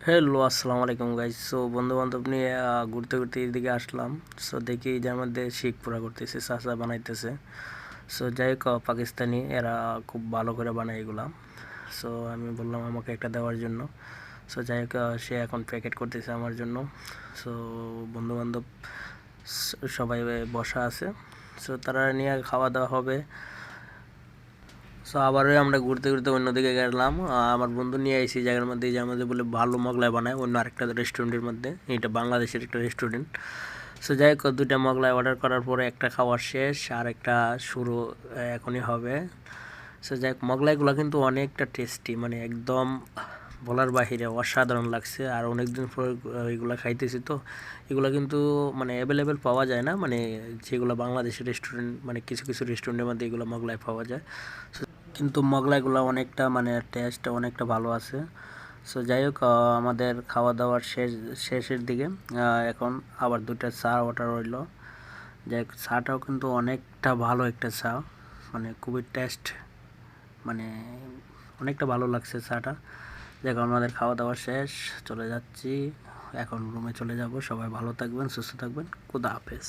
Hello, আসসালামু আলাইকুম guys. So বন্ধু বান্ধব নিয়ে ঘুরতে ঘুরতে এদিকে আসলাম। সো দেখি যার মধ্যে শিখ পুরা করতেছে, চাচা বানাইতেছে। সো যাই হোক, পাকিস্তানি এরা খুব ভালো করে বানায় এগুলা। সো আমি বললাম আমাকে একটা দেওয়ার জন্য। সো যাই হোক, সে এখন প্যাকেট করতেছে আমার জন্য। সো বন্ধু বান্ধব সবাই বসা আছে। সো তারা নিয়ে খাওয়া দাওয়া হবে। সো আবারও আমরা ঘুরতে ঘুরতে অন্যদিকে গেলাম। আমার বন্ধু নিয়ে এসেছি জায়গার মধ্যে, যার মধ্যে বলে ভালো মোগলাই বানায় অন্য আরেকটা রেস্টুরেন্টের মধ্যে। এটা বাংলাদেশের একটা রেস্টুরেন্ট। সো যাই হোক, দুইটা মোগলাই অর্ডার করার পরে একটা খাওয়ার শেষ, আর একটা শুরু এখনই হবে। সো যাই হোক, মোগলাইগুলো কিন্তু অনেকটা টেস্টি, মানে একদম বলার বাহিরে অসাধারণ লাগছে। আর অনেক দিন পর এগুলো খাইতেছি, তো এগুলো কিন্তু মানে অ্যাভেলেবেল পাওয়া যায় না, মানে যেগুলো বাংলাদেশের রেস্টুরেন্ট, মানে কিছু কিছু রেস্টুরেন্টের মধ্যে এগুলো মোগলাই পাওয়া যায়। কিন্তু মোগলাইগুলো অনেকটা মানে টেস্ট অনেকটা ভালো আছে। সো যাই হোক, আমাদের খাওয়া দাওয়ার শেষের দিকে এখন আবার দুটো চা অর্ডার রইলো। যাই হোক, চাটাও কিন্তু অনেকটা ভালো একটা চা, মানে খুবই টেস্ট, মানে অনেকটা ভালো লাগছে চাটা। দেখো, আমাদের খাওয়া দাওয়া শেষ, চলে যাচ্ছি এখন রুমে চলে যাব। সবাই ভালো থাকবেন, সুস্থ থাকবেন, খুদা হাফেজ।